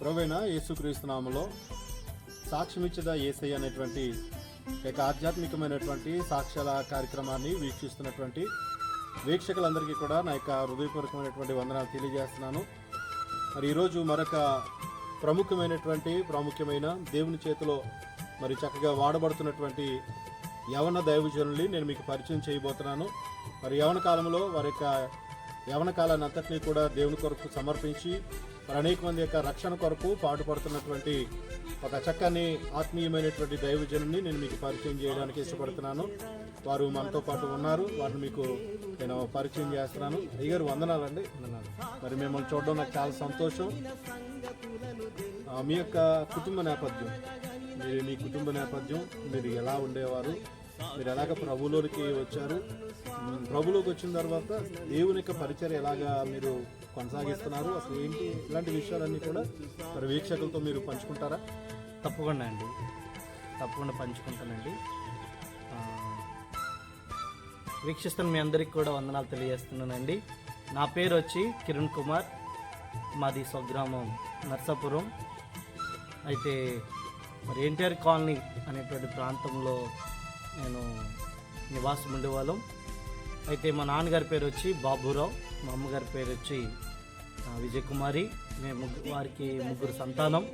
ప్రభువైన యేసుక్రీస్తు నామములో సాక్ష్యమిచ్చద యేసయ్య అనేటువంటి ఒక ఆధ్యాత్మికమైనటువంటి సాక్ష్యాల కార్యక్రమాన్ని వీక్షిస్తున్నటువంటి వీక్షకులందరికీ కూడా నా యొక్క హృదయపూర్వకమైనటువంటి వందనాలు తెలియజేస్తున్నాను. మరి ఈరోజు మరొక ప్రాముఖ్యమైన దేవుని చేతిలో మరి చక్కగా వాడబడుతున్నటువంటి యవన దైవజనుల్ని నేను మీకు పరిచయం చేయబోతున్నాను. మరి యవన కాలంలో వారి యొక్క యవన కాలాన్ని అంతటినీ కూడా దేవుని కొరకు సమర్పించి మరి అనేక మంది యొక్క రక్షణ కొరకు పాటుపడుతున్నటువంటి ఒక చక్కని ఆత్మీయమైనటువంటి దైవజనుని నేను మీకు పరిచయం చేయడానికి ఇష్టపడుతున్నాను. వారు మనతో పాటు ఉన్నారు, వారిని మీకు నేను పరిచయం చేస్తున్నాను. అయ్యగారు వందనాలండి. మరి మిమ్మల్ని చూడడం నాకు చాలా సంతోషం. మీ యొక్క కుటుంబ నేపథ్యం, మీ కుటుంబ నేపథ్యం, మీరు ఎలా ఉండేవారు, మీరు ఎలాగ ప్రభువులోకి వచ్చారు, ప్రభువులోకి వచ్చిన తర్వాత దేవుని యొక్క పరిచర్య ఎలాగా మీరు కొనసాగిస్తున్నారు, అసలు ఏంటి, ఇలాంటి విషయాలన్నీ కూడా మరి వీక్షకులతో మీరు పంచుకుంటారా? తప్పకుండా పంచుకుంటానండి. వీక్షిస్తున్న మీ అందరికి కూడా వందనాలు తెలియజేస్తున్నానండి. నా పేరు వచ్చి కిరణ్ కుమార్, మాది స్వగ్రామం నర్సాపురం. అయితే మరి ఎన్టీఆర్ కాలనీ అనేటువంటి ప్రాంతంలో నేను నివాసం ఉండేవాళ్ళం. అయితే మా నాన్నగారి పేరు వచ్చి బాబురావు, మా అమ్మగారి పేరు వచ్చి విజయకుమారి. మేము వారికి ముగ్గురు సంతానం.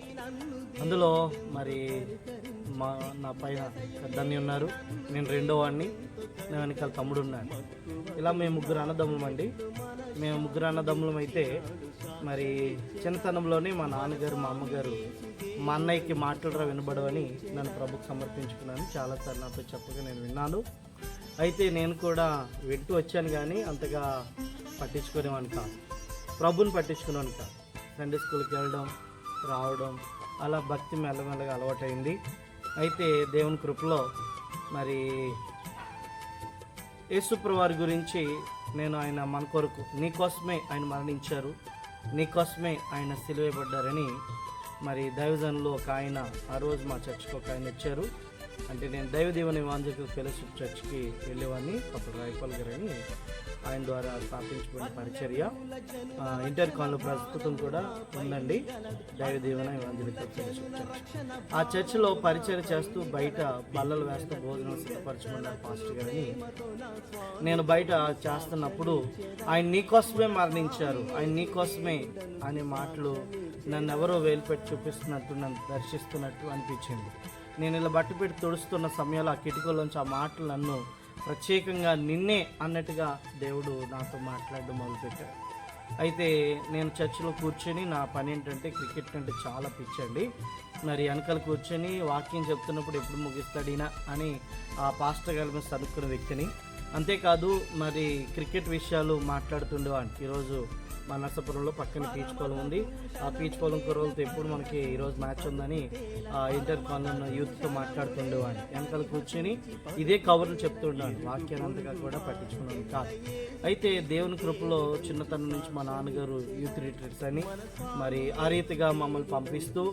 అందులో మరి నా పైన పెద్దన్ని ఉన్నారు, నేను రెండో వాడిని, నా వెనకాల తమ్ముడు ఉన్నాడు. ఇలా మేము ముగ్గురు అన్నదమ్ములం అండి. మేము ముగ్గురు అన్నదమ్ములం అయితే మరి చిన్నతనంలోనే మా నాన్నగారు మా అమ్మగారు మా అన్నయ్యకి మాట్లాడరా వినబడవని నన్ను ప్రభుకు సమర్పించుకున్నాను. చాలాసార్లు నాతో చెప్పగా నేను విన్నాను. అయితే నేను కూడా వింటూ వచ్చాను, కానీ అంతగా పట్టించుకునేవాడిని కాదు, ప్రభుని పట్టించుకునేవాడిని కాదు. సండే స్కూల్కి వెళ్ళడం రావడం అలా భక్తి మెల్లమెల్లగా అలవాటైంది. అయితే దేవుని కృపలో మరి యేసుప్రభు వారి గురించి నేను ఆయన మన కొరకు నీకోసమే ఆయన మరణించారు, నీకోసమే ఆయన సిలువేయబడ్డారని మరి దైవజనులు ఒక ఆయన ఆ రోజు మా చర్చ్కి ఒక ఆయన వచ్చారు. అంటే నేను దైవదేవుని వాంజక ఫెలోషిప్ చర్చ్కి వెళ్ళేవాడిని. అప్పుడు రాయపాల్ గారు అని ఆయన ద్వారా స్థాపించబడిన పరిచర్య ఇంటర్ కాలంలో ప్రస్తుతం కూడా ఉందండి, దైవదేవుని వాంజక ఫెలోషిప్ చర్చ్. ఆ చర్చిలో పరిచర్య చేస్తూ బయట బల్లలు వేస్తూ భోజనం సిద్ధపరచమన్నారు పాస్టర్ గారని. నేను బయట చేస్తున్నప్పుడు ఆయన నీకోసమే మరణించారు, ఆయన నీకోసమే అనే మాటలు నన్ను ఎవరో వేలుపెట్టి చూపిస్తున్నట్టు, నన్ను దర్శిస్తున్నట్టు అనిపించింది. నేను ఇలా బట్టి పెట్టి తుడుస్తున్న సమయంలో ఆ కిటికీలోంచి ఆ మాటలు నన్ను ప్రత్యేకంగా నిన్నే అన్నట్టుగా దేవుడు నాతో మాట్లాడడం మొదలుపెట్టాడు. అయితే నేను చర్చిలో కూర్చొని నా పని ఏంటంటే క్రికెట్ అంటే చాలా పిచ్చండి. మరి వెనకాల కూర్చొని వాక్యం చెప్తున్నప్పుడు ఎప్పుడు ముగిస్తాడినా అని ఆ పాస్టర్ గారి మీద సనుక్కున్న వ్యక్తిని. అంతేకాదు మరి క్రికెట్ విషయాలు మాట్లాడుతుండేవాడిని. ఈరోజు మా నర్సాపురంలో పక్కన పీచ్ పొలం ఉంది, ఆ పీచ్ పొలం కుర్రోళ్ళతో ఎప్పుడు మనకి ఈరోజు మ్యాచ్ ఉందని ఇంటర్ కాలనీ యూత్తో మాట్లాడుతుండేవాడిని. వెనకాల కూర్చొని ఇదే కవర్లు చెప్తుండేవాడిని, వాక్యాన్ని అంతగా కూడా పట్టించుకున్నాను కాదు. అయితే దేవుని కృపలో చిన్నతనం నుంచి మా నాన్నగారు యూత్ రిట్రీట్స్ అని మరి ఆ రీతిగా మమ్మల్ని పంపిస్తూ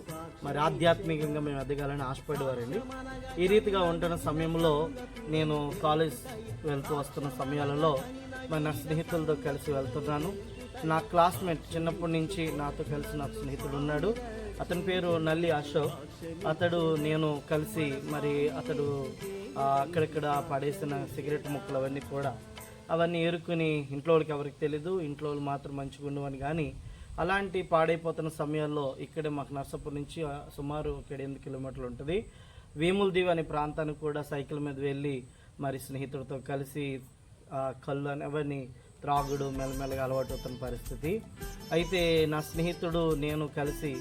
మరి ఆధ్యాత్మికంగా మేము ఎదగాలని ఆశపడేవారండి. ఈ రీతిగా ఉంటున్న సమయంలో నేను కాలేజ్ వెళ్తూ వస్తున్న సమయాలలో నా స్నేహితులతో కలిసి వెళ్తున్నాను. నా క్లాస్మేట్ చిన్నప్పటి నుంచి నాతో కలిసి నా స్నేహితుడు ఉన్నాడు, అతని పేరు నల్లి అశోక్. అతడు నేను కలిసి మరి అతడు అక్కడక్కడ పడేసిన సిగరెట్ ముక్కలు అవన్నీ ఏరుకుని ఇంట్లో వాళ్ళకి ఎవరికి తెలీదు, ఇంట్లో వాళ్ళు మాత్రం మంచిగా ఉండవని. కానీ అలాంటి పాడైపోతున్న సమయాల్లో ఇక్కడే మాకు నర్సాపూర్ నుంచి సుమారు 8 కిలోమీటర్లు ఉంటుంది, వేముల దీవి అనే ప్రాంతానికి కూడా సైకిల్ మీద వెళ్ళి మరి స్నేహితుడితో కలిసి కళ్ళు అవన్నీ త్రాగుడు మెల్లమెల్లగా అలవాటు అవుతున్న పరిస్థితి. అయితే నా స్నేహితుడు నేను కలిసి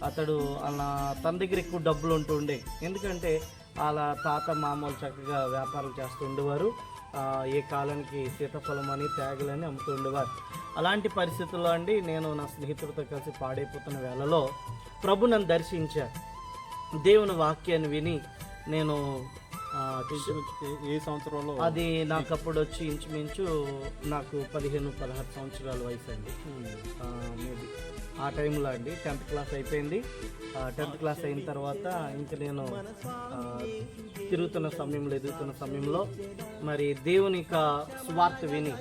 అతడు అలా తన దగ్గర ఎక్కువ డబ్బులు ఉంటుండే, ఎందుకంటే అలా తాత మామూలు చక్కగా వ్యాపారం చేస్తూ ఉండేవారు. ఏ కాలానికి సీతాఫలం అని తేగలని అమ్ముతూ ఉండేవారు. అలాంటి పరిస్థితుల్లో అండి నేను నా స్నేహితుడితో కలిసి పాడైపోతున్న వేళలో ప్రభు నన్ను దర్శించారు. దేవుని వాక్యాన్ని విని నేను ఏ సంవత్సరంలో అది నాకు అప్పుడు వచ్చి ఇంచుమించు నాకు 15-16 సంవత్సరాల వయసు అండి. మేబీ ఆ టైంలో అండి 10th క్లాస్ అయిపోయింది. 10th క్లాస్ అయిన తర్వాత ఇంక నేను ఎదుగుతున్న సమయంలో మరి దేవుని యొక్క సువార్త విని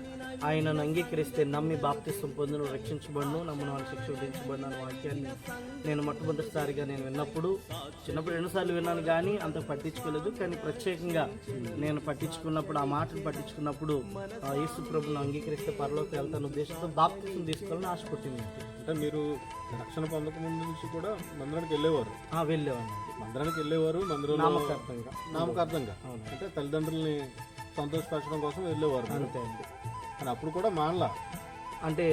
ఆయనను అంగీకరిస్తే నమ్మి బాప్తిస్వం పొందును, రక్షించబడును, నమ్మును అని శిక్ష విధించబడిన అనే వాక్యాన్ని నేను మొట్టమొదటిసారిగా నేను విన్నప్పుడు, చిన్నప్పుడు ఎన్నోసార్లు విన్నాను కానీ అంత పట్టించుకోలేదు. కానీ ప్రత్యేకంగా నేను పట్టించుకున్నప్పుడు, ఆ మాటను పట్టించుకున్నప్పుడు యేసు ప్రభువును అంగీకరిస్తే పరలోకి వెళ్తాను ఉద్దేశంతో బాప్తిస్వం తీసుకోవాలని ఆశ పుట్టింది. అంటే మీరు రక్షణ పొందక ముందు నుంచి కూడా మందిరానికి వెళ్ళేవారు? వెళ్ళేవాడిని. మందిరానికి వెళ్ళేవారు, మందిరంలో నామకార్థంగా అవును. అంటే తల్లిదండ్రుల్ని సంతోషపరచడం కోసం వెళ్ళేవారు. అంతే అండి. కానీ అప్పుడు కూడా మానలా, అంటే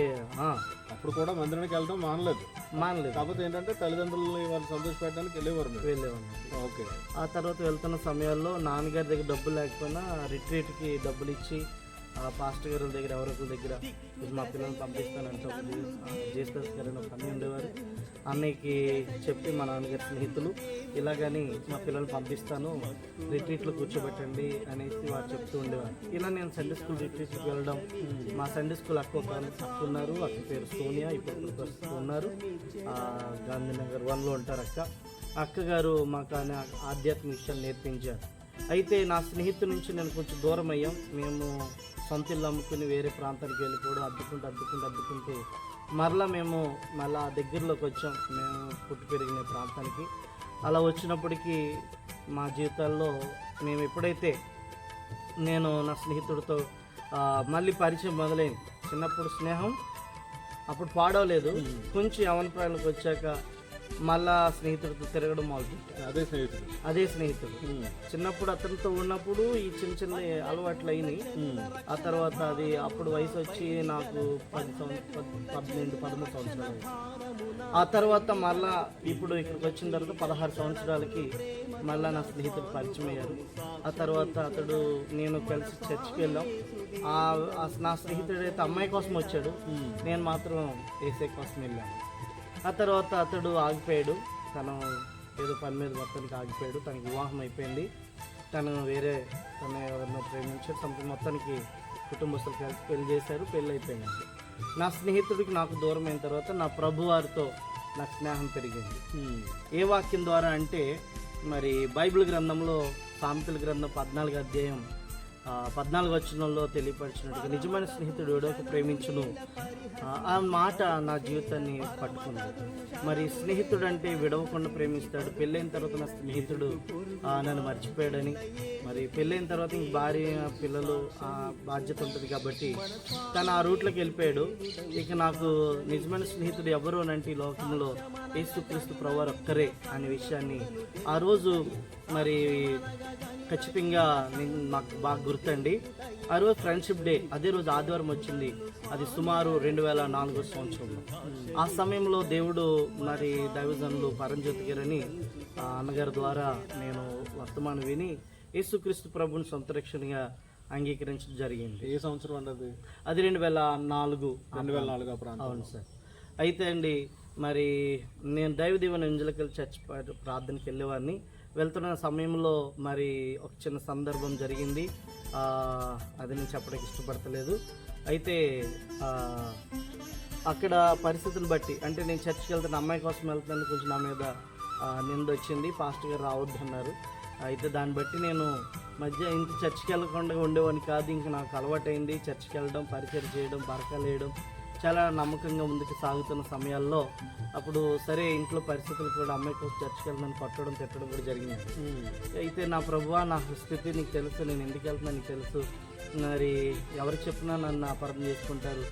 అప్పుడు కూడా మందిరానికి వెళ్ళడం మానలేదు. కాకపోతే ఏంటంటే తల్లిదండ్రులని వాళ్ళు సంతోషపెట్టడానికి వెళ్ళేవారు. వెళ్ళేవాడిని. ఓకే. ఆ తర్వాత వెళ్తున్న సమయాల్లో నాన్నగారి దగ్గర డబ్బులు లేకపోయినా రిట్రీట్కి డబ్బులు ఇచ్చి పాస్టర్ గారి దగ్గర ఎవరొకరి దగ్గర మా పిల్లల్ని పంపిస్తానంటే జేసస్ గారు ఒక అన్నయ్య ఉండేవారు. అన్నయ్యకి చెప్పి మా నాన్నగారి స్నేహితులు ఇలాగని మా పిల్లల్ని పంపిస్తాను, రిట్రీట్లో కూర్చోబెట్టండి అనేసి వారు చెప్తూ ఉండేవారు. ఇలా నేను సండే స్కూల్ రిట్రీట్కి వెళ్ళడం, మా సండే స్కూల్ అక్క ఉన్నారు, అక్క పేరు సోనియా, ఇప్పుడు ప్రస్తుతం ఉన్నారు, గాంధీనగర్ 1లో ఉంటారు అక్క. అక్కగారు మాకు ఆధ్యాత్మిక విషయాలు నేర్పించారు. అయితే నా స్నేహితుల నుంచి నేను కొంచెం దూరం అయ్యాం. మేము సొంత ఇల్లు అమ్ముకుని వేరే ప్రాంతానికి వెళ్ళిపోవడం, అద్దుకుంటూ మళ్ళా దగ్గరలోకి వచ్చాం, మేము పుట్టి పెరిగిన ప్రాంతానికి. అలా వచ్చినప్పటికీ మా జీవితాల్లో మేము ఎప్పుడైతే నేను నా స్నేహితుడితో మళ్ళీ పరిచయం మొదలైంది. చిన్నప్పుడు స్నేహం అప్పుడు పాడవలేదు, కొంచెం యవన ప్రాయంలోకి వచ్చాక మళ్ళా స్నేహితుడితో తిరగడం మొదలుపెట్టాను. అదే స్నేహితుడు చిన్నప్పుడు అతనితో ఉన్నప్పుడు ఈ చిన్న అలవాట్లు అయినాయి. ఆ తర్వాత అది అప్పుడు వయసు వచ్చి నాకు 12-13 సంవత్సరాలు. ఆ తర్వాత మళ్ళా ఇప్పుడు ఇక్కడికి వచ్చిన తర్వాత 16 సంవత్సరాలకి మళ్ళా నా స్నేహితుడు పరిచయం అయ్యారు. ఆ తర్వాత అతడు నేను కలిసి చర్చికి వెళ్ళాం. నా స్నేహితుడు అయితే అమ్మాయి కోసం వచ్చాడు, నేను మాత్రం ఏసే కోసం వెళ్ళాను. ఆ తర్వాత అతడు ఆగిపోయాడు, తను ఏదో పని మీద మొత్తానికి ఆగిపోయాడు. తనకి వివాహం అయిపోయింది, తను ఎవరినో ప్రేమించాడు, సంథింగ్ మొత్తానికి కుటుంబస్తులు కలిసి పెళ్లి చేశారు, పెళ్ళి అయిపోయింది. నా స్నేహితుడికి నాకు దూరం అయిన తర్వాత నా ప్రభువారితో నాకు స్నేహం పెరిగింది. ఏ వాక్యం ద్వారా అంటే మరి బైబిల్ గ్రంథంలో సామెతల గ్రంథం 14వ అధ్యాయం 14వ వచనంలో తెలియపరిచినట్టుగా నిజమైన స్నేహితుడు ఎవడో ప్రేమించును, ఆ మాట నా జీవితాన్ని పట్టుకుంది. మరి స్నేహితుడు అంటే విడవకుండా ప్రేమిస్తాడు. పెళ్ళైన తర్వాత నా స్నేహితుడు నన్ను మర్చిపోయాడని, మరి పెళ్ళైన తర్వాత ఇంక భార్య పిల్లలు బాధ్యత ఉంటుంది కాబట్టి తను ఆ రూట్లోకి వెళ్ళిపోయాడు. ఇక నాకు నిజమైన స్నేహితుడు ఎవరు అంటే ఈ లోకంలో యేసుక్రీస్తు ప్రభువారు ఒక్కరే అనే విషయాన్ని ఆ రోజు మరి ఖచ్చితంగా నాకు బాగా గుర్తండి. ఆ రోజు ఫ్రెండ్షిప్ డే, అదే రోజు ఆదివారం వచ్చింది. అది సుమారు 2004 సంవత్సరంలో. ఆ సమయంలో దేవుడు మరి దైవజనులు పరంజ్యోతి గారని అన్నగారి ద్వారా నేను వర్తమానం విని యేసుక్రీస్తు ప్రభుని సొంత రక్షణగా అంగీకరించడం జరిగింది. ఏ సంవత్సరం అండి అది? 2004. అవును సార్. అయితే అండి మరి నేను దైవదీవెన ఇంజలకల్ చర్చ్ ప్రార్థనకి వెళ్ళేవాడిని. వెళ్తున్న సమయంలో మరి ఒక చిన్న సందర్భం జరిగింది, అది నేను చెప్పడానికి ఇష్టపడతలేదు. అయితే అక్కడ పరిస్థితిని బట్టి, అంటే నేను చర్చికి వెళ్తున్న అమ్మాయి కోసం వెళ్తున్నాను, కొంచెం నా మీద నింద వచ్చింది, పాస్టర్ గారు రావద్దు అన్నారు. అయితే దాన్ని బట్టి నేను ఇంత చర్చికి వెళ్ళకుండా ఉండేవాడిని కాదు. ఇంకా నాకు అలవాటైంది చర్చికి వెళ్ళడం, పరిచయం చేయడం, బరకాలు వేయడం, చాలా నమ్మకంగా ముందుకు సాగుతున్న సమయాల్లో అప్పుడు సరే ఇంట్లో పరిస్థితులు కూడా అమ్మాయి కోసం చర్చికి వెళ్ళమని కొట్టడం తిట్టడం కూడా జరిగింది. అయితే నా ప్రభువా, నా స్థితి నీకు తెలుసు, నేను ఎందుకు వెళ్తున్నా నీకు తెలుసు, మరి ఎవరు చెప్పినా నన్ను అపార్థం చేసుకుంటారు,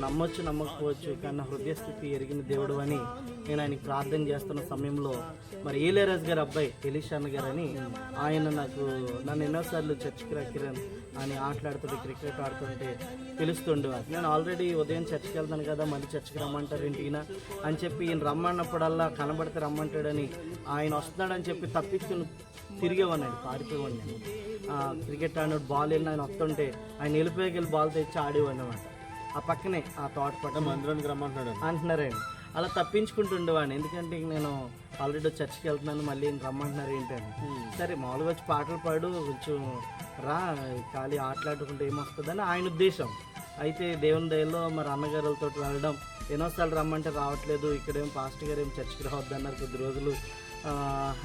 నమ్మొచ్చు నమ్మకపోవచ్చు, కానీ నా హృదయ స్థితి ఎరిగిన దేవుడు అని నేను ఆయనకి ప్రార్థన చేస్తున్న సమయంలో మరి ఏలేరాజు గారి అబ్బాయి ఎలీషాన్ గారు అని ఆయన నన్ను ఎన్నోసార్లు చర్చికి రక్కిరాను అని ఆటలాడుతుంటే, క్రికెట్ ఆడుతుంటే పిలుస్తుండేవారు. నేను ఆల్రెడీ ఉదయం చర్చికి వెళ్తాను కదా, మళ్ళీ చర్చికి రమ్మంటారు ఇంటికినా అని చెప్పి ఈయన రమ్మన్నప్పుడల్లా కనబడితే రమ్మంటాడని, ఆయన వస్తున్నాడని చెప్పి తప్పించుకుని తిరిగేవాడిని, పారిపోయేవాడిని. నేను క్రికెట్ ఆడినప్పుడు బాల్ వెళ్ళిన ఆయన వస్తుంటే ఆయన వెళ్ళిపోయి బాల్ తెచ్చి ఆడేవాడిని అనమాట. ఆ పక్కనే ఆ తోట పక్కన మందిరానికి రమ్మంటున్నాడు అంటున్నారండి. అలా తప్పించుకుంటుండేవాడిని, ఎందుకంటే నేను ఆల్రెడీ చర్చికి వెళ్తున్నాను, మళ్ళీ రమ్మంటున్నారు ఏంటని. సరే మామూలుగా వచ్చి పాటలు పాడు, కొంచెం రా ఖాళీ ఆటలాడుకుంటే ఏమొస్తుందని ఆయన ఉద్దేశం. అయితే దేవుని దయలో మరి అన్నగారులతో వెళ్ళడం, ఎన్నోసార్లు రమ్మంటే రావట్లేదు, ఇక్కడేమో పాస్టర్ గారు ఏమో చర్చికి రావద్దన్నారు కొద్ది రోజులు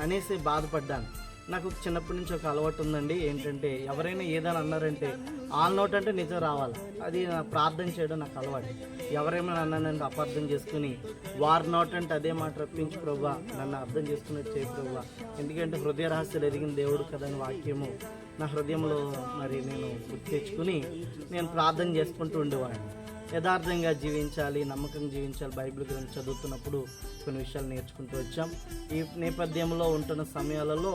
అనేసి బాధపడ్డాను. నాకు చిన్నప్పటి నుంచి ఒక అలవాటు ఉందండి. ఏంటంటే ఎవరైనా ఏదైనా అన్నారంటే వాళ్ళ నోట్ అంటే నిజం రావాలి. అది నా ప్రార్థన చేయడం నాకు అలవాటు. ఎవరేమైనా అన్నానంటే అపార్థం చేసుకుని వారి నోట్ అంటే అదే మాట రప్పించి ప్రభువా నన్ను అర్థం చేసుకున్నట్టు చేయి ప్రభువా, ఎందుకంటే హృదయ రహస్యాలు ఎరిగిన దేవుడు కదా అని వాక్యము నా హృదయంలో మరి నేను గుర్తు తెచ్చుకుని నేను ప్రార్థన చేసుకుంటూ ఉండేవాడిని. యథార్థంగా జీవించాలి, నమ్మకంగా జీవించాలి, బైబిల్ గురించి చదువుతున్నప్పుడు కొన్ని విషయాలు నేర్చుకుంటూ వచ్చాం. ఈ నేపథ్యంలో ఉంటున్న సమయాలలో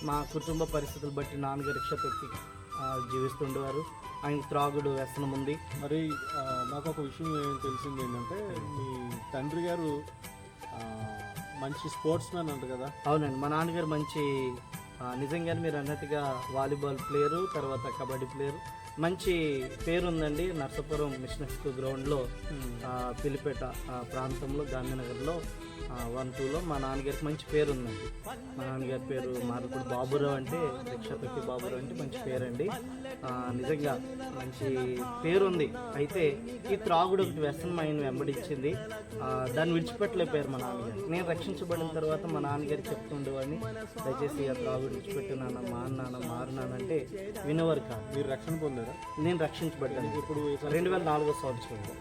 మా కుటుంబ పరిస్థితులు బట్టి నాన్నగారు రిక్షా తొక్కి జీవిస్తుండేవారు. ఆయన త్రాగుడు వ్యసనం ఉంది. మరి నాకు ఒక విషయం తెలిసింది ఏంటంటే మీ తండ్రి గారు మంచి స్పోర్ట్స్ మ్యాన్ అంట కదా? అవునండి, మా నాన్నగారు మంచి నిజంగానే మీరు అన్నట్టుగా వాలీబాల్ ప్లేయరు, తర్వాత కబడ్డీ ప్లేయరు, మంచి పేరు ఉందండి. నర్సాపురం మిషన్ స్కూల్ గ్రౌండ్లో పిలిపేట ప్రాంతంలో గాంధీనగర్లో 1-2లో మా నాన్నగారికి మంచి పేరు ఉందండి. మా నాన్నగారి పేరు మార్పుడు బాబురావు, అంటే రిక్షా తొక్కి బాబురావు అంటే మంచి పేరండి. నిజంగా మంచి పేరు ఉంది. అయితే ఈ త్రాగుడు ఒకటి వ్యసనం ఆయన వెంబడించింది. దాన్ని విడిచిపెట్టలేకపోయారు మా నాన్నగారు. నేను రక్షించబడిన తర్వాత మా నాన్నగారికి చెప్తుండేవాడిని, దయచేసి ఆ త్రాగుడు విడిచిపెట్టినాను, మారినానంటే వినేవారు కాదు. మీరు రక్షణ పొందారా? నేను రక్షించబడ్డాను ఇప్పుడు 2004 సంవత్సరంలో.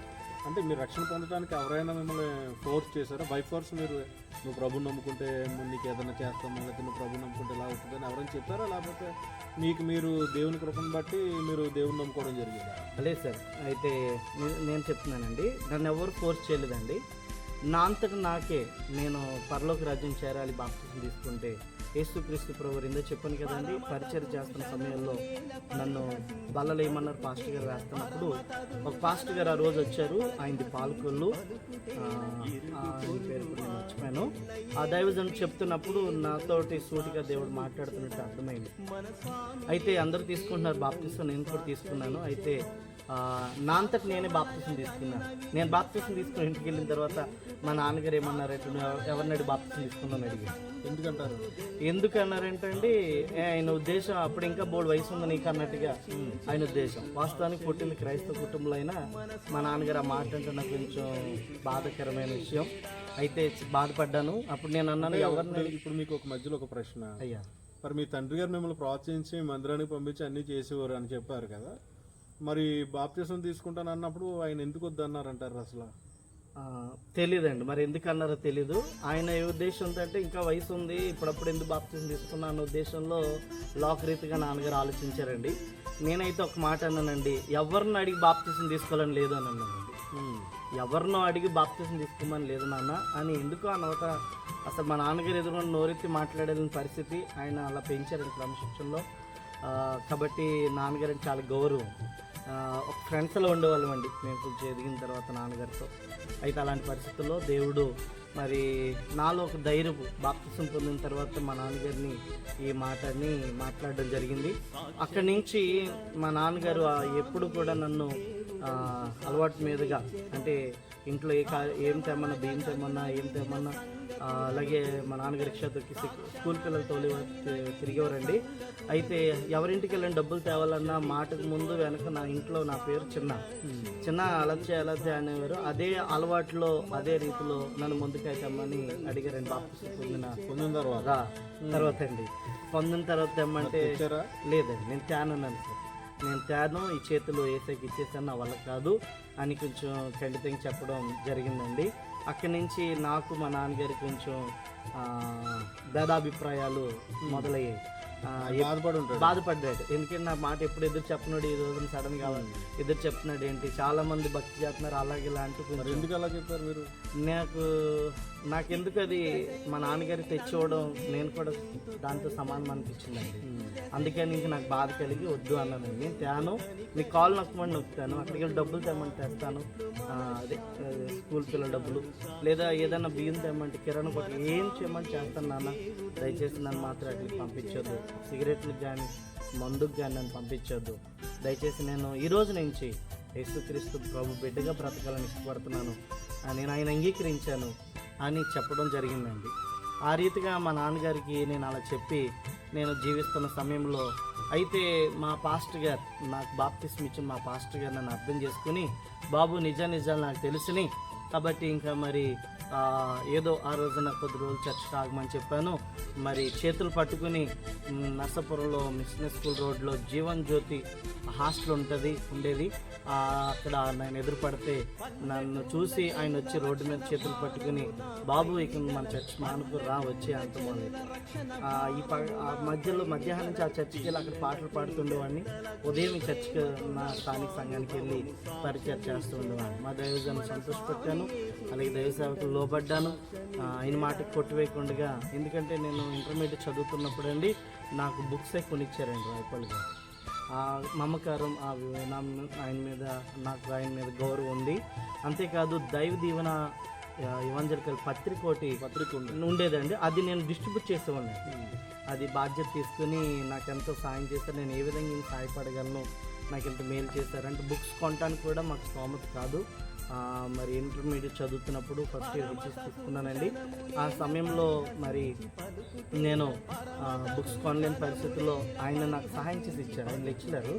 అంటే మీరు రక్షణ పొందడానికి ఎవరైనా మిమ్మల్ని ఫోర్స్ చేశారా? బై ఫోర్స్ నువ్వు ప్రభుని నమ్ముకుంటే నీకు ఏదైనా చేస్తాము, లేకపోతే నువ్వు ప్రభుని నమ్ముకుంటే ఎలా అవుతుందని ఎవరైనా చెప్పారా? లేకపోతే మీరు దేవుని కృపను బట్టి మీరు దేవుని నమ్ముకోవడం జరిగిందా? లేదు సార్, అయితే నేను చెప్తున్నానండి, నన్ను ఎవరు ఫోర్స్ చేయలేదండి. నా అంతటా నాకే నేను పరలోక రాజ్యం చేరాలి బాప్తిసం తీసుకుంటే యేసుక్రీస్తు ప్రభువు ఇందో చెప్పాను కదండి, పరిచయం చేస్తున్న సమయంలో నన్ను బల్లలు ఏమన్నారు పాస్టర్ గారు వేస్తున్నప్పుడు ఒక పాస్టర్ గారు ఆ రోజు వచ్చారు. ఆయనది పాలకొల్లు, ఆయన పేరు కూడా నేను మర్చిపోయాను. ఆ దైవజనుడు చెప్తున్నప్పుడు నాతోటి సూటిగా దేవుడు మాట్లాడుతున్నట్టు అర్థమైంది. అయితే అందరూ తీసుకుంటున్నారు బాప్తిసం, నేను కూడా తీసుకున్నాను. అయితే నా అంతటి నేనే బాప్తిసం తీసుకున్నాను. నేను బాప్తిసం తీసుకుని ఇంటికి వెళ్ళిన తర్వాత మా నాన్నగారు ఏమన్నారంటే, ఎవరినాడు బాప్తిసం తీసుకున్నాను అడిగారు. ఎందుకన్నారంటే అండి, ఆయన ఉద్దేశం అప్పుడు ఇంకా బోర్డు వయసు ఉంది నీకు అన్నట్టుగా ఆయన ఉద్దేశం. వాస్తవానికి పుట్టిన క్రైస్తవ కుటుంబంలో అయినా మా నాన్నగారు ఆ మాట అంటే నాకు కొంచెం బాధాకరమైన విషయం. అయితే బాధపడ్డాను. అప్పుడు నేను అన్నాను, ఎవరిని. ఇప్పుడు మీకు ఒక మధ్యలో ఒక ప్రశ్న అయ్యా, మరి మీ తండ్రి గారు మిమ్మల్ని ప్రోత్సహించి మందిరానికి పంపించి అన్నీ చేసేవారు అని చెప్పారు కదా, మరి బాప్తిసం తీసుకుంటాను అన్నప్పుడు ఆయన ఎందుకు వద్దన్నారంటారు అసలు? తెలీదండి, మరి ఎందుకు అన్నారో తెలీదు. ఆయన ఏ ఉద్దేశం అంటే ఇంకా వయసు ఉంది, ఇప్పుడప్పుడు ఎందుకు బాప్తిసం తీసుకున్నా అన్న ఉద్దేశంలో లోకరీతిగా నాన్నగారు ఆలోచించారండి. నేనైతే ఒక మాట అన్నానండి, ఎవరిని అడిగి బాప్తిసం తీసుకోవాలని లేదు అని అన్నానండి. ఎవరినో అడిగి బాప్తిసం తీసుకోమని లేదు నాన్న అని. ఎందుకు అన్నమాట అసలు మా నాన్నగారు ఎదురుగా నోరెత్తి మాట్లాడలేని పరిస్థితి. ఆయన అలా పెంచారండి క్రమశిక్షణలో. కాబట్టి నాన్నగారు చాలా గౌరవం. ఒక ఫ్రెండ్స్లో ఉండేవాళ్ళం అండి మేము కొంచెం ఎదిగిన తర్వాత నాన్నగారితో. అయితే అలాంటి పరిస్థితుల్లో దేవుడు మరి నాలో ఒక ధైర్యపు బాప్తిసం పొందిన తర్వాత మా నాన్నగారిని ఈ మాటని మాట్లాడడం జరిగింది. అక్కడి నుంచి మా నాన్నగారు ఎప్పుడు కూడా నన్ను అలవాటు మీదుగా, అంటే ఇంట్లో ఏం తెమ్మన్నా, బియ్యం తెమ్మన్నా, ఏం తెమ్మన్నా, అలాగే మా నాన్నగారు రిక్షా తొక్కి స్కూల్ పిల్లలతో తిరిగేవారండి. అయితే ఎవరింటికి వెళ్ళిన డబ్బులు తేవాలన్నా మాటకు ముందు వెనక నా ఇంట్లో నా పేరు చిన్న అలచ్చే అనేవారు. అదే అలవాట్లో అదే రీతిలో నన్ను ముందుకై తెమ్మని అడిగారండి. బాప్తిసం పొందిన తర్వాత అండి పొందిన తర్వాత తెమ్మంటే లేదండి, నేను తేనన్నాను సార్, నేను తేను, ఈ చేతులు ఏసైకి ఇచ్చేసాను, నా వల్ల కాదు అని కొంచెం ఖండితంగా చెప్పడం జరిగిందండి. అక్కడి నుంచి నాకు మా నాన్నగారికి కొంచెం భేదాభిప్రాయాలు మొదలయ్యాయి. బాధపడ్డాడు. ఎందుకంటే నా మాట ఎప్పుడు ఎదురు చెప్పినాడు, ఈ రోజున సడన్ గా ఎదురు చెప్తున్నాడు ఏంటి, చాలా మంది భక్తి చేస్తున్నారు అలాగే ఇలా అంటూ. ఎందుకు అలా చెప్పారు మీరు? నాకెందుకు అది మా నాన్నగారికి తెచ్చివ్వడం నేను కూడా దాంతో సమానం అనిపించిందండి. అందుకని ఇంక నాకు బాధ కలిగి వద్దు అన్నాను. నేను తేను, నీ కాల్ నొక్కమని నొక్కుతాను, అక్కడికి వెళ్ళి డబ్బులు తెమ్మని తెస్తాను, అదే స్కూల్ పిల్లల డబ్బులు, లేదా ఏదైనా బియ్యం తెమ్మంటే కిరాణా కొట్టి ఏం చేయమని చేస్తాను నాన్న, దయచేసి నన్ను మాత్రం అట్లకి పంపించొద్దు, సిగరెట్లకు కానీ మందుకు కానీ నన్ను పంపించొద్దు, దయచేసి నేను ఈ రోజు నుంచి యేసుక్రీస్తు ప్రభు బిడ్డగా బ్రతకాలని ఇష్టపడుతున్నాను, నేను ఆయన అంగీకరించాను అని చెప్పడం జరిగిందండి. ఆ రీతిగా మా నాన్నగారికి నేను అలా చెప్పి నేను జీవిస్తున్న సమయంలో అయితే మా పాస్టర్ గారు, నాకు బాప్తిసం ఇచ్చిన మా పాస్టర్ గారు నన్ను అర్థం చేసుకుని, బాబు నిజాలు నాకు తెలుసుని, కాబట్టి ఇంకా మరి ఏదో ఆ రోజున కొద్ది రోజులు చర్చ్ ఆగమని చెప్పాను. మరి చేతులు పట్టుకుని నర్సాపురంలో మిషనరీ స్కూల్ రోడ్లో జీవన్ జ్యోతి హాస్టల్ ఉండేది. అక్కడ నేను ఎదురుపడితే నన్ను చూసి ఆయన వచ్చి రోడ్డు మీద చేతులు పట్టుకుని, బాబు ఇక మన చర్చ్ మానుకు రా వచ్చి అంత మొదలెట్టు. మధ్యలో మధ్యాహ్నం నుంచి ఆ చర్చికి వెళ్ళి అక్కడ పాటలు పాడుతుండేవాడిని. ఉదయం ఈ చర్చికి నా స్థానిక సంఘానికి వెళ్ళి పరిచయం చేస్తూ ఉండేవాడిని. మా దైవజనం సంతోషపెట్టాను, అలాగే దైవ సేవకులు లోబడ్డాను. ఆయన మాటకు కొట్టివేయకుండా, ఎందుకంటే నేను ఇంటర్మీడియట్ చదువుతున్నప్పుడు అండి నాకు బుక్సే కొనిచ్చారండి రాయపల్లిగా. మమకారం ఆయన మీద గౌరవం ఉంది. అంతేకాదు దైవ దీవెన ఇవాంజలికల్ పత్రిక ఉండేదండి. అది నేను డిస్ట్రిబ్యూట్ చేసేవాడిని. అది బాధ్యత తీసుకుని నాకు ఎంతో సాయం చేశారు. నేను ఏ విధంగా సహాయపడగలను, నాకు ఎంత మేలు చేశారంటే బుక్స్ కొనడానికి కూడా మాకు స్తోమత కాదు. మరి ఇంటర్మీడియట్ చదువుతున్నప్పుడు ఫస్ట్ ఇయర్ బుక్స్ తీసుకున్నానండి. ఆ సమయంలో మరి నేను బుక్స్ కొనలేని పరిస్థితుల్లో ఆయన నాకు సహాయం చేసి ఇచ్చారు. ఆయన లెక్చరర్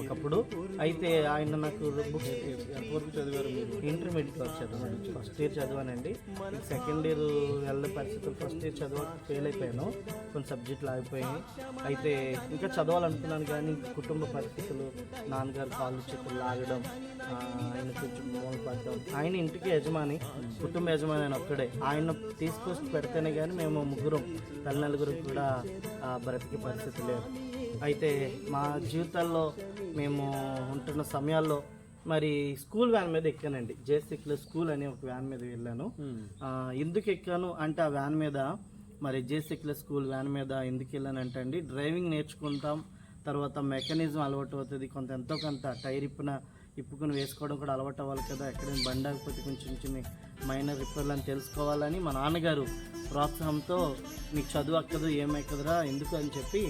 ఒకప్పుడు. అయితే ఆయన నాకు బుక్స్ ఎంతవరకు చదివారు మీరు? ఇంటర్మీడియట్లో చదివాను. ఫస్ట్ ఇయర్ చదివానండి. సెకండ్ ఇయర్ వెళ్ళే పరిస్థితులు ఫస్ట్ ఇయర్ ఫెయిల్ అయిపోయాను. కొన్ని సబ్జెక్టులు ఆగిపోయాయి. అయితే ఇంకా చదవాలనుకున్నాను కానీ కుటుంబ పరిస్థితులు, నాన్నగారు కాళ్ళు చేతులు లాగడం, ఆయన కొంచెం మూల పడడం. ఆయన ఇంటికి యజమాని, కుటుంబ యజమాని ఆయన ఒక్కడే. ఆయన తీసుకొచ్చి పెడితేనే కానీ మేము ముగ్గురం నలుగురు కూడా బ్రతికే పరిస్థితి లేదు. అయితే మా జీవితాల్లో మేము ఉంటున్న సమయాల్లో మరి స్కూల్ వ్యాన్ మీద ఎక్కానండి. జేసిక్లో స్కూల్ అనే ఒక వ్యాన్ మీద వెళ్ళాను. ఎందుకు ఎక్కాను అంటే ఆ వ్యాన్ మీద మరి జేసిక్లో స్కూల్ వ్యాన్ మీద ఎందుకు వెళ్ళానంటే అండి, డ్రైవింగ్ నేర్చుకుంటాం, తర్వాత మెకానిజం అలవాటు అవుతుంది, ఎంతో కొంత టైర్ ఇప్పుకుని వేసుకోవడం కూడా అలవాటు అవ్వాలి కదా, ఎక్కడైనా బండి ఆగిపోతే కొంచెం చిన్న మైనర్ రిపేర్లు అని తెలుసుకోవాలని మా నాన్నగారు ప్రోత్సాహంతో నీకు చదువు అక్కదు ఏమెక్కదురా ఎందుకు అని చెప్పి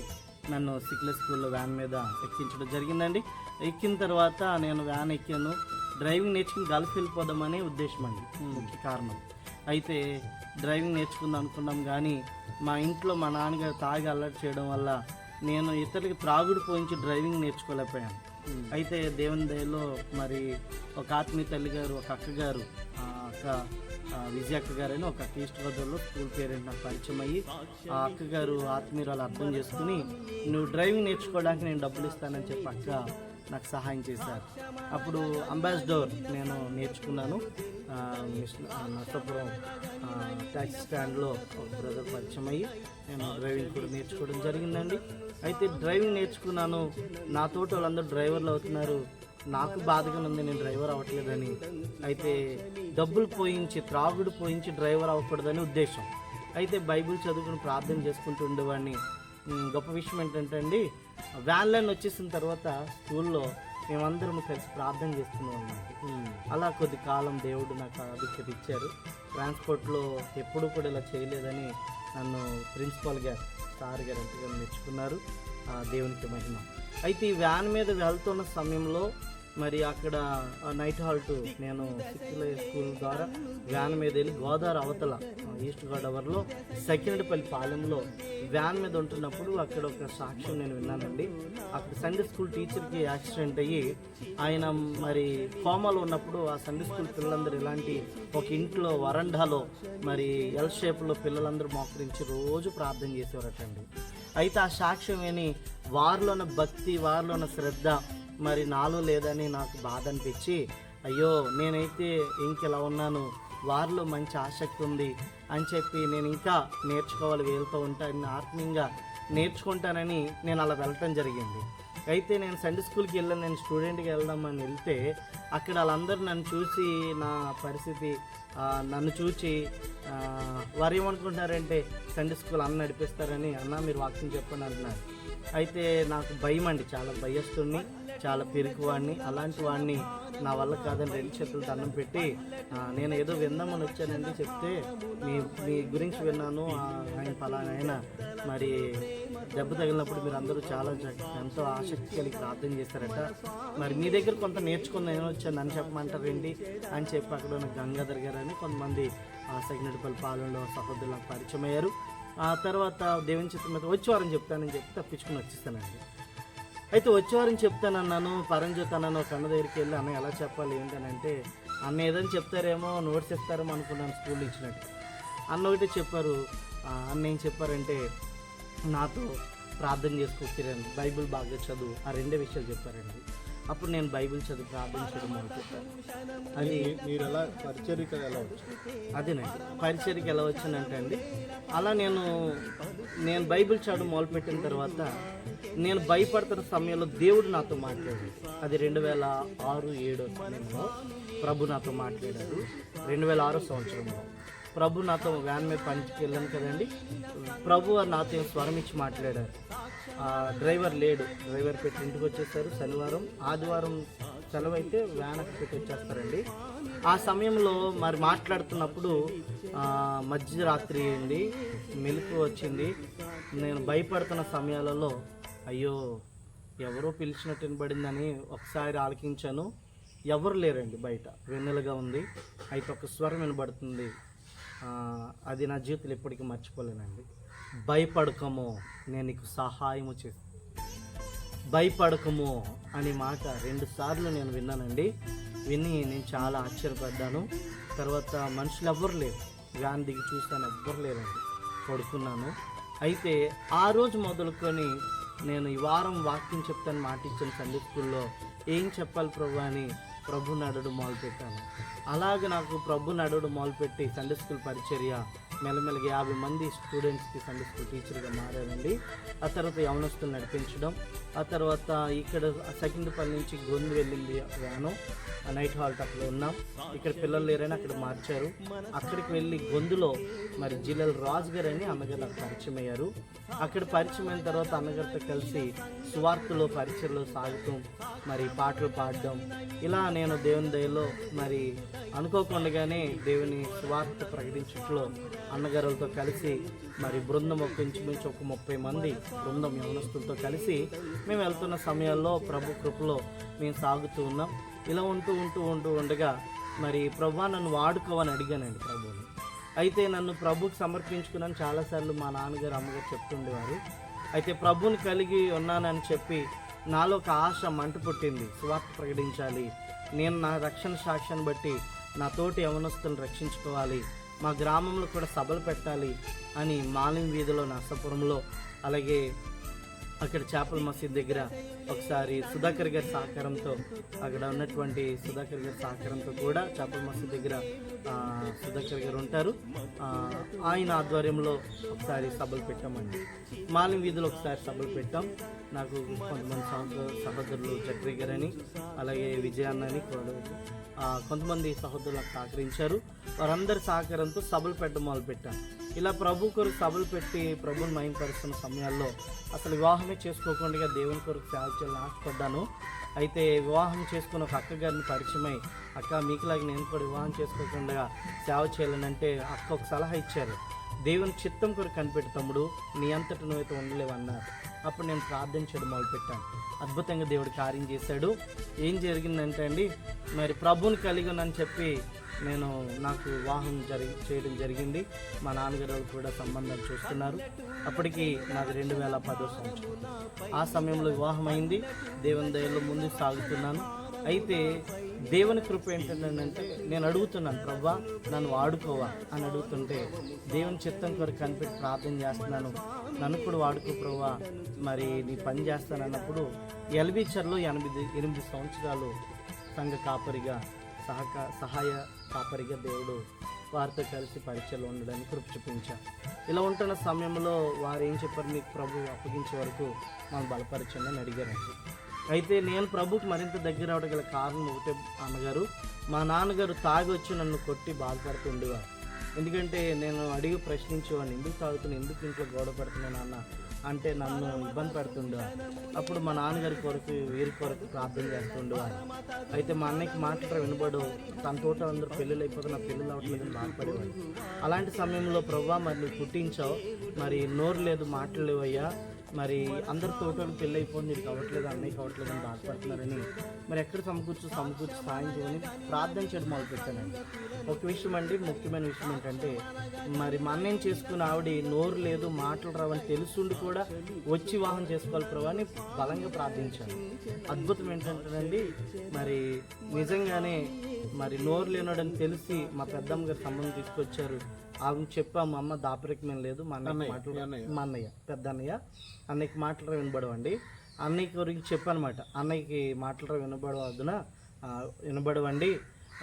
నన్ను సిక్లె స్కూల్లో వ్యాన్ మీద ఎక్కించడం జరిగిందండి. ఎక్కిన తర్వాత నేను వ్యాన్ ఎక్కాను. డ్రైవింగ్ నేర్చుకుని గల్ఫ్ వెళ్ళిపోదామనే ఉద్దేశం అండి ముఖ్య కారణం. అయితే డ్రైవింగ్ నేర్చుకుందాం అనుకున్నాం కానీ మా ఇంట్లో మా నాన్నగారు తాగి అల్లరి చేయడం వల్ల నేను ఇతరులకి త్రాగుడు పోయించి డ్రైవింగ్ నేర్చుకోలేకపోయాను. అయితే దేవుని దయలో మరి ఒక ఆత్మీయ తల్లి గారు, ఒక అక్కగారు, విజయ అక్క గారు అని ఒక అక్క ఈస్ట్ గోదావరిలో స్కూల్ పేరెంట్ నాకు పరిచయం అయ్యి, ఆ అక్కగారు ఆత్మీయురాలు అర్థం చేసుకుని నువ్వు డ్రైవింగ్ నేర్చుకోవడానికి నేను డబ్బులు ఇస్తానని చెప్పి అక్క నాకు సహాయం చేశారు. అప్పుడు అంబాసిడర్ నేను నేర్చుకున్నాను. నర్సాపురం ట్యాక్సీ స్టాండ్లో ఒక బ్రదర్ పరిచయం అయ్యి నేను డ్రైవింగ్ కూడా నేర్చుకోవడం జరిగిందండి. అయితే డ్రైవింగ్ నేర్చుకున్నాను. నా తోటి వాళ్ళందరూ డ్రైవర్లు అవుతున్నారు. నాకు బాధగా ఉంది నేను డ్రైవర్ అవ్వట్లేదని. అయితే డబ్బులు పోయించి, త్రాగుడు పోయించి డ్రైవర్ అవ్వకూడదని ఉద్దేశం. అయితే బైబిల్ చదువుకుని ప్రార్థన చేసుకుంటూ ఉండేవాడిని. గొప్ప విషయం ఏంటంటే అండి, వ్యాన్ లైన్ వచ్చేసిన తర్వాత స్కూల్లో మేమందరం కలిసి ప్రార్థన చేస్తున్నాం అన్నమాట. అలా కొద్ది కాలం దేవుడు నాకు ఆధిక్యత ఇచ్చారు. ట్రాన్స్పోర్ట్లో ఎప్పుడూ కూడా ఇలా చేయలేదని నన్ను ప్రిన్సిపాల్ గారు, సార్ గారు ఎంతగా మెచ్చుకున్నారు. దేవునికి మహిమ. అయితే ఈ వ్యాన్ మీద వెళ్తున్న సమయంలో మరి అక్కడ నైట్ హాల్ట్ నేను సిక్కిల స్కూల్ ద్వారా వ్యాన్ మీద వెళ్ళి గోదావరి అవతల ఈస్ట్ గోదావరిలో సెకండ్పల్లి పాలెంలో వ్యాన్ మీద ఉంటున్నప్పుడు అక్కడ ఒక సాక్ష్యం నేను విన్నానండి. అక్కడ సండే స్కూల్ టీచర్కి యాక్సిడెంట్ అయ్యి ఆయన మరి కోమాలో ఉన్నప్పుడు ఆ సండే స్కూల్ పిల్లలందరూ ఇలాంటి ఒక ఇంట్లో వరండాలో మరి ఎల్ షేప్లో పిల్లలందరూ మోకరించి రోజు ప్రార్థన చేసేవారటండి. అయితే ఆ సాక్ష్యం విని వారిలో ఉన్న భక్తి, వారిలో ఉన్న శ్రద్ధ మరి నాలో లేదని నాకు బాధ అనిపించి, అయ్యో నేనైతే ఇంకెలా ఉన్నాను, వారిలో మంచి ఆసక్తి ఉంది అని చెప్పి నేను ఇంకా నేర్చుకోవాలి, వెళ్తూ ఉంటాను, ఆత్మీయంగా నేర్చుకుంటానని నేను అలా వెళ్ళటం జరిగింది. అయితే నేను సండే స్కూల్కి వెళ్ళాను, నేను స్టూడెంట్కి వెళ్దామని వెళ్తే అక్కడ వాళ్ళందరూ నన్ను చూసి నా పరిస్థితి నన్ను చూచి వారు ఏమనుకుంటున్నారంటే సండే స్కూల్ అన్న నడిపిస్తారని, అన్న మీరు వాక్యం చెప్పండి అంటున్నారు. అయితే నాకు భయం అండి, చాలా భయస్తుడిని, చాలా పిరికివాడిని. అలాంటి వాడిని నా వల్ల కాదని 2 చేతులు దండం పెట్టి నేను ఏదో విందామని వచ్చానండి. చెప్తే మీ గురించి విన్నాను, ఆయన ఫలానా ఆయన మరి దెబ్బ తగిలినప్పుడు మీరు అందరూ చాలా ఎంతో ఆసక్తి కలిగి ప్రార్థన చేస్తారట, మరి మీ దగ్గర కొంత నేర్చుకుని నేను వచ్చాను నన్ను చెప్పమంటారేంటి అని చెప్పి అక్కడ ఉన్న గంగాధర్ గారు అని కొంతమంది సెకండరీపల్లి పాలెంలో సహోదరులు నాకు పరిచయం అయ్యారు. ఆ తర్వాత దేవుని చిత్తం మీద వచ్చేవారని చెప్తానని చెప్పి తప్పించుకుని వచ్చేస్తానండి. అయితే వచ్చేవారని చెప్తానన్నాను, పరంజ్యోతి అన్నాను ఒక అన్న దగ్గరికి వెళ్ళి, అన్న ఎలా చెప్పాలి ఏంటనంటే అన్న ఏదని చెప్తారేమో, నోట్స్ ఇస్తారేమో అనుకున్నాను స్కూల్లో ఇచ్చినట్టు. అన్న ఒకటే చెప్పారు. అన్న ఏం చెప్పారంటే, నాతో ప్రార్థన చేసుకొచ్చిరండి, బైబిల్ బాగా చదువు, ఆ రెండే విషయాలు చెప్పారండి. అప్పుడు నేను బైబిల్ చదువు ప్రార్థన చేయడం మొదలుపెట్టాను. అది మీరు ఎలా పరిచర్యకి ఎలా వచ్చారు? అదేనండి, పరిచర్యకి ఎలా వచ్చానంటే అండి, అలా నేను బైబిల్ చదువు మొదలుపెట్టిన తర్వాత నేను భయపడుతున్న సమయంలో దేవుడు నాతో మాట్లాడాడు. అది 2006-07 సమయంలో ప్రభు నాతో మాట్లాడారు. 2006 సంవత్సరంలో ప్రభు నాతో వ్యాన్ మీద పనికి వెళ్ళాను కదండి, ప్రభు నాతో స్వరం ఇచ్చి మాట్లాడారు. డ్రైవర్ లేడు, డ్రైవర్ పెట్టి ఇంటికి వచ్చేసారు. శనివారం ఆదివారం సెలవు అయితే వ్యాన్ అక్కడ పెట్టి వచ్చేస్తారండి. ఆ సమయంలో మరి మాట్లాడుతున్నప్పుడు మధ్యరాత్రి అయింది, మెలకు వచ్చింది. నేను భయపడుతున్న సమయాలలో అయ్యో ఎవరో పిలిచినట్టు వినబడిందని ఒకసారి ఆలకించాను. ఎవరు లేరండి, బయట వెన్నెలుగా ఉంది. అయితే ఒక స్వరం వినబడుతుంది. అది నా జీవితంలో ఎప్పటికీ మర్చిపోలేనండి. భయపడకము, నేను నీకు సహాయము చేస్తాను. భయపడకము అనే మాట 2 సార్లు నేను విన్నానండి. విని నేను చాలా ఆశ్చర్యపడ్డాను. తర్వాత మనుషులు ఎవ్వరు లేరు, వ్యాన్ దిగి చూస్తాను, ఎవ్వరు లేరండి, పడుకున్నాను. అయితే ఆ రోజు మొదలుకొని నేను ఈ వారం వాక్యం చెప్తాను మాట ఇచ్చిన సండే స్కూల్లో ఏం చెప్పాలి ప్రభు అని ప్రభుని అడగడం మొదలుపెట్టాను. అలాగే నాకు ప్రభుని అడగడం మొదలుపెట్టి సండే స్కూల్ పరిచర్య మెల్లమెల్లగా 50 మంది స్టూడెంట్స్కి సండే స్కూల్ టీచర్గా మారానండి. ఆ తర్వాత యవనస్తులు నడిపించడం, ఆ తర్వాత ఇక్కడ సెకండ్పల్లి నుంచి గొంతు వెళ్ళింది వ్యాను, నైట్ హాల్ట్ అక్కడ ఉన్నాం. ఇక్కడ పిల్లలు లేరని అక్కడ మార్చారు. అక్కడికి వెళ్ళి గొంతులో మరి జిల్లల రాజు గారు అని అన్నగారు నాకు పరిచయం అయ్యారు. అక్కడ పరిచయం అయిన తర్వాత అన్నగారితో కలిసి సువార్తలో పరిచయలో సాగుతాం, మరి పాటలు పాడడం, ఇలా నేను దేవుని దయలో మరి అనుకోకుండానే దేవుని సువార్త ప్రకటించట్లో అన్నగారులతో కలిసి మరి బృందం ఇంచుమించు ఒక 30 మంది బృందం యవనస్తులతో కలిసి మేము వెళ్తున్న సమయాల్లో ప్రభు కృపలో మేము సాగుతూ ఉన్నాం. ఇలా ఉండగా మరి ప్రభు నన్ను వాడుకోవని అడిగానండి ప్రభుని. అయితే నన్ను ప్రభుకి సమర్పించుకున్నాను చాలాసార్లు మా నాన్నగారు అమ్మగారు చెప్తుండేవారు. అయితే ప్రభుని కలిగి ఉన్నానని చెప్పి నాలో ఒక ఆశ మంట పుట్టింది, సువార్త ప్రకటించాలి, నేను నా రక్షణ సాక్ష్యాన్ని బట్టి నా తోటి యవనస్తులను రక్షించుకోవాలి, మా గ్రామంలో కూడా సభలు పెట్టాలి అని మాలిం వీధిలో నర్సాపురంలో, అలాగే అక్కడ చేపల మసీద్ దగ్గర ఒకసారి సుధాకర్ గారి సహకారంతో, అక్కడ ఉన్నటువంటి సుధాకర్ గారి సహకారంతో కూడా చేపల మసీద్ దగ్గర సుధాకర్ గారు ఉంటారు, ఆయన ఆధ్వర్యంలో ఒకసారి సభలు పెట్టామండి. మాలిం వీధిలో ఒకసారి సభలు పెట్టాం. నాకు కొంతమంది సహోదరులు చక్రి గారని, అలాగే విజయాన్నని కొంతమంది సహోదరులు నాకు సహకరించారు. వారందరి సహకారంతో సభలు పెట్టడం మొదలుపెట్టాను. ఇలా ప్రభు కొరకు సభలు పెట్టి ప్రభుని మహిమపరుస్తున్న సమయాల్లో అసలు వివాహమే చేసుకోకుండా దేవుని కొరకు సేవ చేయాలని ఆశపడ్డాను. అయితే వివాహం చేసుకున్న ఒక అక్క గారిని పరిచయమై, అక్క మీకులాగా నేను కూడా వివాహం చేసుకోకుండా సేవ చేయాలనంటే అక్క ఒక సలహా ఇచ్చారు, దేవుని చిత్తం కొరకు కనిపెట్టి తమ్ముడు, నీ అంతటి నువ్వైతే ఉండలేవు అన్నారు. అప్పుడు నేను ప్రార్థన చేయడం మొదలుపెట్టాను. అద్భుతంగా దేవుడు కార్యం చేశాడు. ఏం జరిగిందంటే అండి, మరి ప్రభుని కలిగి ఉన్నానని చెప్పి నాకు వివాహం చేయడం జరిగింది. మా నాన్నగారు కూడా సంబంధాలు చూస్తున్నారు. అప్పటికి నాది 2010 సంవత్సరం. ఆ సమయంలో వివాహం అయింది. దేవుని దయలో ముందుకు సాగుతున్నాను. అయితే దేవుని కృప ఏంటంటే నేను అడుగుతున్నాను, ప్రభా నన్ను వాడుకోవా అని అడుగుతుంటే దేవుని చిత్తం కొరకు కనిపెట్టి ప్రార్థన చేస్తున్నాను, నన్ను కూడా వాడుకో ప్రభా, మరి నీ పని చేస్తానన్నప్పుడు ఎల్బీచర్లో 8 సంవత్సరాలు సంఘ కాపరిగా సహాయ కాపరిగా దేవుడు వారితో కలిసి పరిచయలో ఉండడానికి కృప చూపించారు. ఇలా ఉంటున్న సమయంలో వారు ఏం చెప్పారు, మీకు ప్రభు అప్పగించే వరకు మనం బలపరచండి అని అడిగారండి. అయితే నేను ప్రభుకి మరింత దగ్గర అవడం గల కారణం ఒకటే అన్నగారు, మా నాన్నగారు తాగి వచ్చి నన్ను కొట్టి బాధపడుతూ ఉండేవారు. ఎందుకంటే నేను అడిగి ప్రశ్నించేవాడిని, ఎందుకు తాగుతున్నాను, ఎందుకు ఇంట్లో గొడవ పెడుతున్నాను అన్న అంటే నన్ను ఇబ్బంది పెడుతుండేవారు. అప్పుడు మా నాన్నగారి కొరకు వీరి కొరకు ప్రార్థన చేస్తుండేవారు. అయితే మా అన్నయ్యకి మాట్లాడ వినబడు, తన తోట అందరూ పెళ్ళిళ్ళు అయిపోతే నా పెళ్ళిళ్ళు అవ్వట్లేదని బాధపడేవాడు. అలాంటి సమయంలో ప్రభా మరి నువ్వు పుట్టించావు, మరి నోరు లేదు మాట్లాడలేవయ్యా, మరి అందరు తోటలు పెళ్ళి అయిపోయింది, నీకు అవ్వట్లేదు, అన్నయ్యకి అవ్వట్లేదు అని బాధపడుతున్నారని మరి ఎక్కడ సమకూర్చి సాయం చేయమని ప్రార్థన చేయడం మొదలుపెట్టానండి. ఒక విషయం అండి, ముఖ్యమైన విషయం ఏంటంటే మరి మా అన్నయ్యని చేసుకున్న ఆవిడ నోరు లేదు, మాటలు రావని తెలుసుండి కూడా వచ్చి వివాహం చేసుకోవాలి ప్రభు అని బలంగా ప్రార్థించాను. అద్భుతం ఏంటంటేనండి, మరి నిజంగానే మరి నోరు లేనాడని తెలిసి మా పెద్దమ్మ గారు సంబంధం తీసుకొచ్చారు. ఆమె చెప్పాము, అమ్మ దాపరికమేం లేదు, మా అన్నయ్య మాటలు, మా అన్నయ్య పెద్ద అన్నయ్యకి మాటలు వినబడవండి. అన్నయ్య గురించి చెప్పనమాట, అన్నయ్యకి మాటలు వినబడవండి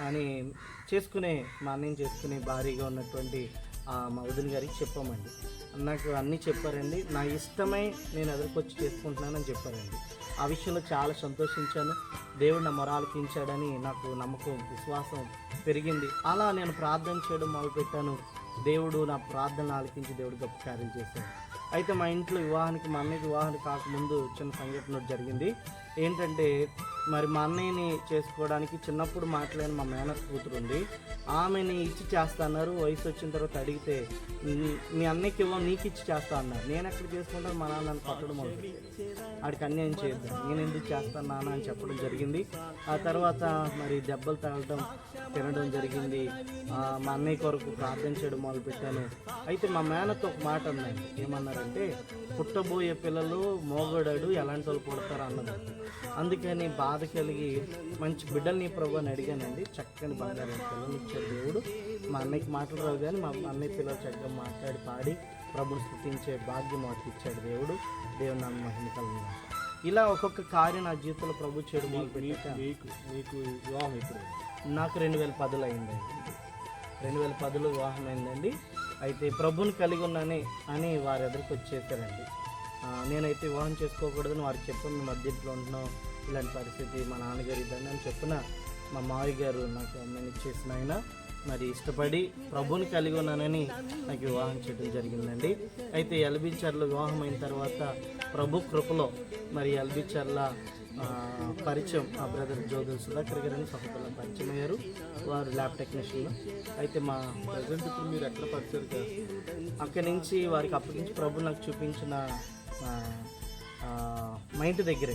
అని చేసుకునే మా అన్నయ్యని చేసుకునే భారీగా ఉన్నటువంటి మా వదిన గారికి చెప్పామండి. నాకు అన్నీ చెప్పారండి, నా ఇష్టమై నేను ఎదురుకొచ్చి చేసుకుంటున్నానని చెప్పారండి. ఆ విషయంలో చాలా సంతోషించాను. దేవుడు నా మొర ఆలకించాడని నాకు నమ్మకం, విశ్వాసం పెరిగింది. అలా నేను ప్రార్థన చేయడం మొదలుపెట్టాను. దేవుడు నా ప్రార్థన ఆలకించి దేవుడు గొప్ప కార్యం చేశాడు. అయితే మా ఇంట్లో వివాహానికి, మా అన్నయ్యకి వివాహానికి కాకముందు చిన్న సంఘటన జరిగింది. ఏంటంటే మరి మా అన్నయ్యని చేసుకోవడానికి చిన్నప్పుడు మాట్లాడిన మా మేనత్ కూతురు ఉంది, ఆమెని ఇచ్చి చేస్తా అన్నారు. వయసు వచ్చిన తర్వాత అడిగితే మీ అన్నయ్యకి ఇవ్వం, నీకు ఇచ్చి చేస్తా అన్నారు. నేను ఎక్కడ చేసుకుంటాను, మా నాన్న నన్ను కొట్టడం మొదలుపెట్టాడు. ఆడికి అన్యాయం చేయొద్దు, నేను ఎందుకు చేస్తాను నాన్న అని చెప్పడం జరిగింది. ఆ తర్వాత మరి దెబ్బలు తగలడం, తినడం జరిగింది. మా అన్నయ్య కొరకు ప్రార్థన చేయడం మొదలుపెట్టాను. అయితే మా మేనత్ ఒక మాట అన్నాడు, ఏమన్నారంటే పుట్టబోయే పిల్లలు మోగడాడు ఎలాంటి వాళ్ళు పుడతారు అన్నది. అందుకని బాధ కలిగి మంచి బిడ్డల్ని ప్రభు అని అడిగానండి. చక్కని బంగారం పిల్లలు ఇచ్చాడు దేవుడు. మా అన్నయ్యకి మాటలు రావు కానీ మా అన్నయ్య పిల్లలు చక్కగా మాట్లాడి పాడి ప్రభుని స్తుతించే భాగ్యం మాకు ఇచ్చాడు దేవుడు. దేవుడు నన్ను మహిమ కలిగిన ఇలా ఒక్కొక్క కార్యం నా జీవితంలో ప్రభు చేయడం మొదలుపెట్టాక మీకు వివాహం ఇప్పుడు నాకు 2010లో అయిందండి. 2010లో వివాహం అయిందండి. అయితే ప్రభుని కలిగి ఉన్నానే అని వారి ఎదురుకు వచ్చేసారండి. నేనైతే వివాహం చేసుకోకూడదని వారికి చెప్పాను, మేము మధ్యలో ఉంటున్నాం, ఇలాంటి పరిస్థితి, మా నాన్నగారు ఇద్దండి అని చెప్పిన మా మావయ్య గారు నాకు అమ్మాయిని ఇచ్చేసిన ఆయన మరి ఇష్టపడి ప్రభుని కలిగి ఉన్నానని నాకు వివాహం చేయడం జరిగిందండి. అయితే ఎల్బీచర్లో వివాహం అయిన తర్వాత ప్రభు కృపలో మరి ఎల్బీచర్ల పరిచయం మా బ్రదర్ జ్యోతుల్ సుధాకర్ గారని సహోదరులు పరిచయం అయ్యారు. వారు ల్యాబ్ టెక్నీషియన్లు. అయితే మా ప్రజెంట్ ఇప్పుడు మీరు ఎక్కడ పరిచయం అక్కడి నుంచి వారికి అప్పగించి ప్రభు నాకు చూపించిన మా ఇంటి దగ్గరే,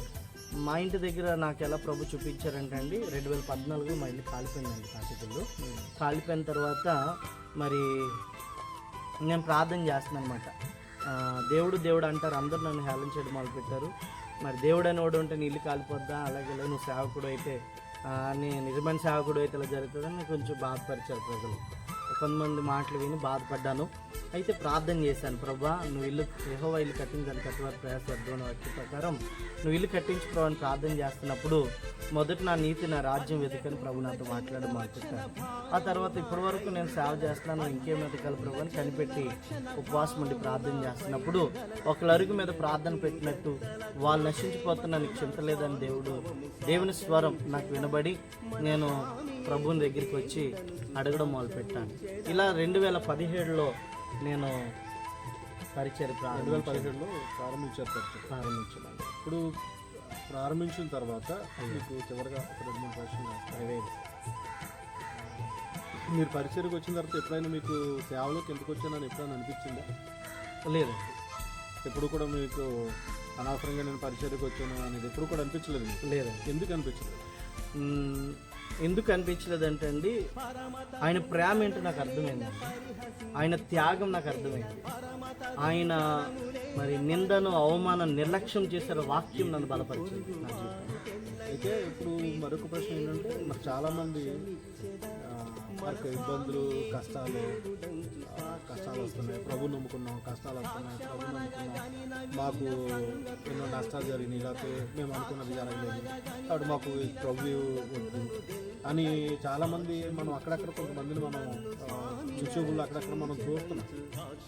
మా ఇంటి దగ్గర నాకు ఎలా ప్రభు చూపించారంటే అండి, 2014లో మా ఇల్లు కాలిపోయిందండి. కాశీపల్లిలో కాలిపోయిన తర్వాత మరి నేను ప్రార్థన చేస్తున్నాను అనమాట. దేవుడు అంటారు, అందరూ నన్ను హేళన చేయడం మొదలుపెట్టారు. మరి దేవుడు అనేవాడు ఉంటే నీ ఇల్లు కాలిపోద్దా, అలాగే నువ్వు సేవకుడు అయితే నిజమైన సేవకుడు అయితే ఇలా జరుగుతుందని కొంచెం బాధపరిచారు ప్రజలు. కొంతమంది మాటలు విని బాధపడ్డాను. అయితే ప్రార్థన చేశాను, ప్రభా నువ్వు యెహోవా ఇల్లు కట్టించాలి, కట్టువారి ప్రయాస అర్థమైన వాక్య ప్రకారం నువ్వు ఇల్లు కట్టించు ప్రభు అని ప్రార్థన చేస్తున్నప్పుడు మొదట నా నీతి నా రాజ్యం వెతుకని ప్రభు నాతో మాట్లాడడం మొదలుపెట్టాను. ఆ తర్వాత ఇప్పటి వరకు నేను సేవ చేస్తున్నాను, ఇంకేం వెతకాలి ప్రభు అని కనిపెట్టి ఉపవాసం ఉండి ప్రార్థన చేస్తున్నప్పుడు ఒకళ్ళ అరుగు మీద ప్రార్థన పెట్టినట్టు వాళ్ళు నశించిపోతున్నా నీకు చింత లేదని దేవుని స్వరం నాకు వినబడి నేను ప్రభుని దగ్గరికి వచ్చి అడగడం మొదలుపెట్టాను. ఇలా 2017లో నేను పరిచయం 2017లో ప్రారంభించాను. ఇప్పుడు ప్రారంభించిన తర్వాత మీకు చివరిగా 2-3 ప్రశ్నలు వస్తాయి. మీరు పరిచయకు వచ్చిన తర్వాత ఎప్పుడైనా మీకు సేవలోకి ఎందుకు వచ్చానని ఎప్పుడైనా అనిపించిందా? లేదండి, ఎప్పుడు కూడా మీకు అనవసరంగా నేను పరిచయకు వచ్చాను అనేది ఎప్పుడు కూడా అనిపించలేదు? లేదండి. ఎందుకు అనిపించలేదు? ఎందుకు అనిపించలేదంటే అండి, ఆయన ప్రేమ ఏంటో నాకు అర్థమైందండి, ఆయన త్యాగం నాకు అర్థమైంది, ఆయన మరి నిందను అవమానం నిర్లక్ష్యం చేసే వాక్యం నన్ను బలపరిచింది నా జీవితంలో. అయితే ఇప్పుడు మరొక ప్రశ్న ఏంటంటే, మరి చాలామంది వారికి ఇబ్బందులు కష్టాలు వస్తున్నాయి, ప్రభు నమ్ముకున్నాం, కష్టాలు వస్తున్నాయి, ప్రభు నమ్ముకున్నాం, మాకు ఎన్నో నష్టాలు జరిగినాయి, లేకపోతే మేము అనుకున్నది జరగలేదు, కాబట్టి మాకు ప్రభు వద్దు అని చాలామంది మనం అక్కడక్కడ కొంతమందిని మనం యూట్యూబ్లో అక్కడక్కడ మనం చూస్తున్నాం.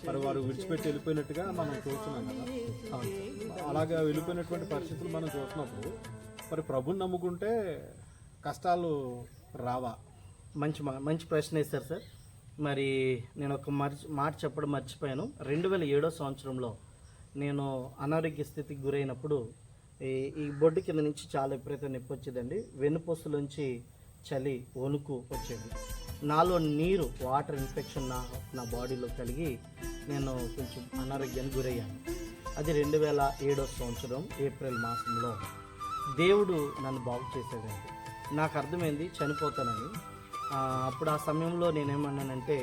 మరి వారు విడిచిపెట్టి వెళ్ళిపోయినట్టుగా మనం చూస్తున్నాం కదా. అలాగా వెళ్ళిపోయినటువంటి పరిస్థితులు మనం చూసినప్పుడు మరి ప్రభుని నమ్ముకుంటే కష్టాలు రావా? మంచి ప్రశ్న వేశారు సార్. మరి నేను ఒక మాట చెప్పడం మర్చిపోయాను. 2007 సంవత్సరంలో నేను అనారోగ్య స్థితికి గురైనప్పుడు ఈ బొడ్డు కింద నుంచి చాలా విపరీత నొప్పి వచ్చేదండి. వెన్నుపొస్తులోంచి చలి వణుకు వచ్చేది. నాలో నీరు వాటర్ ఇన్ఫెక్షన్ నా బాడీలో కలిగి నేను కొంచెం అనారోగ్యానికి గురయ్యాను. అది 2007 సంవత్సరం ఏప్రిల్ మాసంలో దేవుడు నన్ను బాగు చేశాడండి. నాకు అర్థమైంది చనిపోతానని. అప్పుడు ఆ సమయంలో నేనేమన్నానంటే,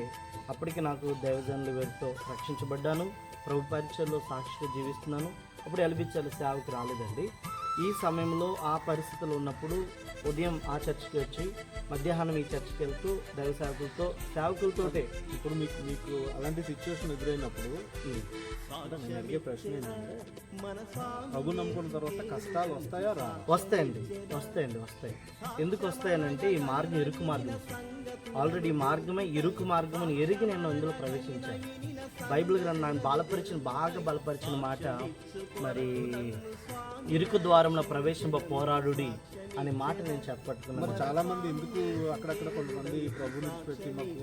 అప్పటికి నాకు దైవజనుల వేరుతో రక్షించబడ్డాను, ప్రభు పరిచయలో సాక్షిగా జీవిస్తున్నాను. అప్పుడు ఎల్బిచర్ల సేవకి రాలేదండి. ఈ సమయంలో ఆ పరిస్థితులు ఉన్నప్పుడు ఉదయం ఆ చర్చికి వచ్చి మధ్యాహ్నం ఈ చర్చికి వెళ్తూ దైవ సేవకులతోటే. ఇప్పుడు మీకు అలాంటి సిచ్యువేషన్ ఎదురైనప్పుడు నేను అడిగే ప్రశ్న ఏంటంటే, ప్రభు నమ్ముకున్న తర్వాత కష్టాలు వస్తాయా రా? వస్తాయి. ఎందుకు వస్తాయనంటే ఈ మార్గం ఇరుకు మార్గం. ఆల్రెడీ ఈ మార్గమే ఇరుకు మార్గం అని ఎరిగి నేను అందులో ప్రవేశించాను. బైబిల్ గ్రంథం నన్ను బాగా బలపరిచిన మాట, మరి ఇరుకు ద్వారంలో ప్రవేశింప పోరాడుడి అనే మాట నేను చెప్పట్టుకున్నాను. మరి చాలా మంది ఎందుకు అక్కడక్కడ కొంతమంది ప్రభు నుంచి పెట్టి మాకు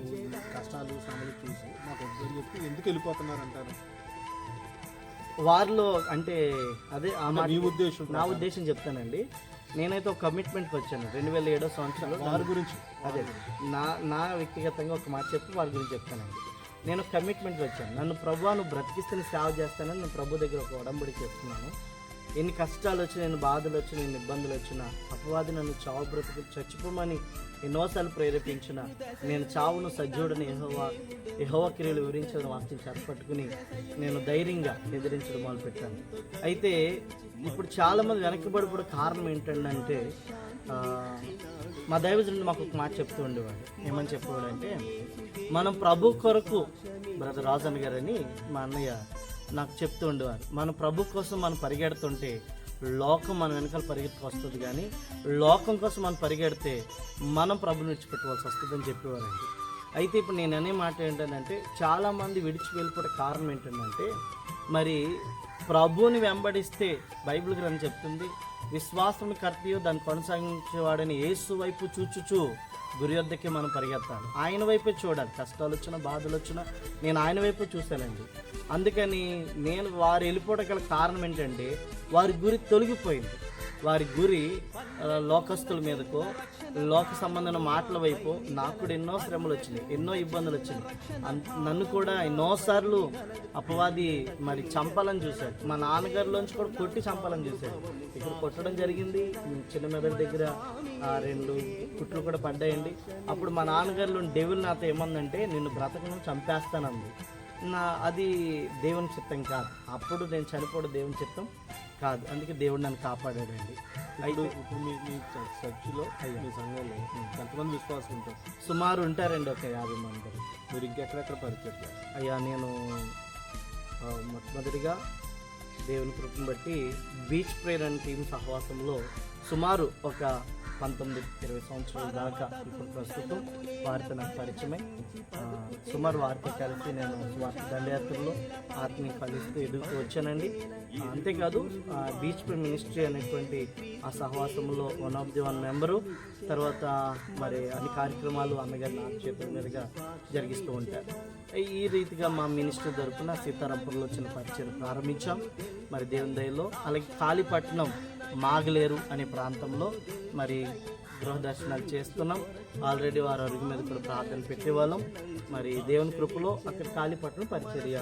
కష్టాలు శ్రమలు చూసి మాకు వద్దని చెప్పి ఎందుకు వెళ్ళిపోతున్నారు అంటారు? వారిలో అంటే అదే ఆ మాట నా ఉద్దేశం ఉద్దేశం చెప్తానండి. నేనైతే ఒక కమిట్మెంట్కి వచ్చాను 2007 సంవత్సరంలో. వారి గురించి అదే నా వ్యక్తిగతంగా ఒక మాట చెప్పి వారి గురించి చెప్తానండి. నేను కమిట్మెంట్కి వచ్చాను. నన్ను ప్రభు నువ్వు బ్రతికిస్తే సేవ చేస్తానని నేను ప్రభు దగ్గర ఒక ఒడంబడి చేస్తున్నాను. ఎన్ని కష్టాలు వచ్చినా, ఎన్ని బాధలు వచ్చినా, ఎన్ని ఇబ్బందులు వచ్చినా, అపవాది నన్ను చావు బ్రతుకు చచ్చిపోమని ఎన్నోసార్లు ప్రేరేపించిన నేను చావును సజ్జుడని యెహోవా క్రియలు వివరించడం వాక్యం చేపట్టుకుని నేను ధైర్యంగా ఎదిరించడం మొదలుపెట్టాను. అయితే ఇప్పుడు చాలామంది వెనక్కిబడిపోవడం కారణం ఏంటంటే, మా దైవజనుడు మాకు ఒక మాట చెప్తూ ఉండేవాడు. ఏమని చెప్పేవాడు అంటే, మనం ప్రభు కొరకు, బ్రదర్ రాజన్ గారని మా అన్నయ్య నాకు చెప్తూ ఉండేవారు, మన ప్రభు కోసం మనం పరిగెడుతుంటే లోకం మన వెనకాల పరిగెత్తుకొస్తుంది, కానీ లోకం కోసం మనం పరిగెడితే మనం ప్రభుని విడిచిపెట్టవలసి వస్తుందని చెప్పేవారండి. అయితే ఇప్పుడు నేను అనే మాట ఏంటంటే, చాలామంది విడిచి వెళ్ళిపోయే కారణం ఏంటంటే, మరి ప్రభువుని వెంబడిస్తే బైబిల్ గ్రంథం చెప్తుంది, విశ్వాసం కర్తయో దాన్ని కొనసాగించేవాడని యేసు వైపు చూచుచు గురి వద్దకే మనం పరిగెత్తాలి. ఆయన వైపే చూడాలి. కష్టాలు వచ్చినా, బాధలు వచ్చినా నేను ఆయన వైపే చూశానండి. అందుకని నేను వారు వెళ్ళిపోవడం గల కారణం ఏంటంటే, వారి గురి తొలగిపోయింది. వారి గురి లోకస్తుల మీదకో, లోక సంబంధమైన మాటల వైపు. నాకు కూడా ఎన్నో శ్రమలు వచ్చినాయి, ఎన్నో ఇబ్బందులు వచ్చినాయి. నన్ను కూడా ఎన్నోసార్లు అపవాది మరి చంపాలని చూశాడు. మా నాన్నగారిలోంచి కూడా కొట్టి చంపాలని చూశాడు. ఇక్కడ కొట్టడం జరిగింది, చిన్న మెదడు దగ్గర 2 కుట్లు కూడా పడ్డాయండి. అప్పుడు మా నాన్నగారిలో డెవిల్ నాతో ఏమందంటే, నిన్ను బ్రతకను చంపేస్తానంది. అది దేవుని చిత్తం కాదు. అప్పుడు నేను చనిపోవడం దేవుని చిత్తం కాదు. అందుకే దేవుడు నన్ను కాపాడాడండి. అయితే ఇప్పుడు మీ చర్చిలో మీ సంఘంలో ఎంతమంది విశ్వాసం ఉంటారు? సుమారు ఉంటారండి ఒక 50 మంది. మీరు ఇంకెక్కడెక్కడ పరిచయం? అయ్యా నేను మొట్టమొదటిగా దేవుని కృపను బట్టి బీచ్ ప్రేయర్ అనే టీం సహవాసంలో సుమారు ఒక 19-20 సంవత్సరాల దాకా ఇప్పుడు ప్రస్తుతం వారితో నాకు పరిచయమై సుమారు వారితో కలిసి నేను వారి దండయాత్రలో ఆత్మీయ ఫలిస్తూ ఎదుగుతూ వచ్చానండి. అంతేకాదు బీచ్ ప్రే మినిస్ట్రీ అనేటువంటి ఆ సహవాసంలో 1 మెంబరు. తర్వాత మరి అన్ని కార్యక్రమాలు అన్నగారి నా చేతుల మీదుగా జరిగిస్తూ ఉంటారు. ఈ రీతిగా మా మినిస్ట్రీ తరపున సీతారాంపురంలో చిన్న పరిచయం ప్రారంభించాం మరి దేవుని దయలో. అలాగే కాళీపట్నం మాగలేరు అనే ప్రాంతంలో మరి గృహ దర్శనాలు చేస్తున్నాం. ఆల్రెడీ వారు అరుగు మీద కూడా ప్రార్థన పెట్టేవాళ్ళం. మరి దేవుని కృపలో అక్కడ కాళీపట్నం పరిచర్య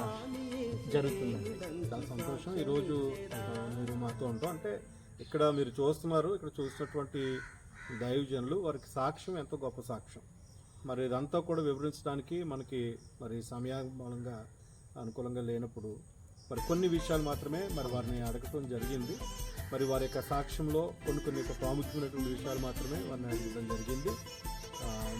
జరుగుతుందండి. చాలా సంతోషం. ఈరోజు మీరు మాతో ఉంటాం అంటే ఇక్కడ మీరు చూస్తున్నారు, ఇక్కడ చూసినటువంటి దైవజనులు వారికి సాక్ష్యం ఎంతో గొప్ప సాక్ష్యం. మరి ఇదంతా కూడా వివరించడానికి మనకి మరి సమయానుకూలంగా అనుకూలంగా లేనప్పుడు మరి కొన్ని విషయాలు మాత్రమే మరి వారిని అడగటం జరిగింది. మరి వారి యొక్క సాక్ష్యంలో కొన్ని ప్రాముఖ్యమైనటువంటి విషయాలు మాత్రమే వారిని అడగడం జరిగింది.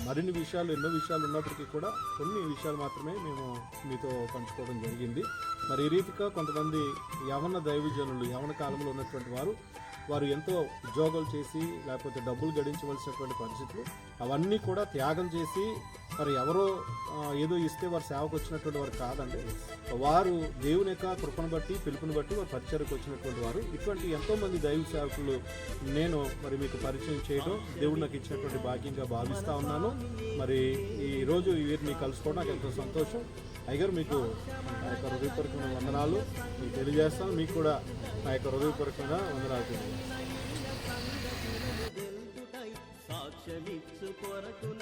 మరిన్ని విషయాలు, ఎన్నో విషయాలు ఉన్నప్పటికీ కూడా కొన్ని విషయాలు మాత్రమే మేము మీతో పంచుకోవడం జరిగింది. మరి ఈ రీతిగా కొంతమంది యవన దైవజనులు, యవన కాలంలో ఉన్నటువంటి వారు ఎంతో ఉద్యోగాలు చేసి లేకపోతే డబ్బులు గడించవలసినటువంటి పరిస్థితులు అవన్నీ కూడా త్యాగం చేసి మరి ఎవరో ఏదో ఇస్తే వారు సేవకు వచ్చినటువంటి వారు కాదండి. వారు దేవుని యొక్క కృపను బట్టి, పిలుపుని బట్టి వారు పరిచయకు వచ్చినటువంటి వారు. ఇటువంటి ఎంతోమంది దైవ సేవకులు నేను మరి మీకు పరిచయం చేయడం దేవుడు నాకు ఇచ్చినటువంటి భాగ్యంగా భావిస్తూ ఉన్నాను. మరి ఈరోజు వీరిని కలుసుకోవడం నాకు ఎంతో సంతోషం. అయ్యగారు మీకు నా యొక్క హృదయపూర్వకమైన వందనాలు మీకు తెలియజేస్తాను. మీకు కూడా నా యొక్క హృదయపూర్వకమైన వందనాలు తెలియజేస్తాను.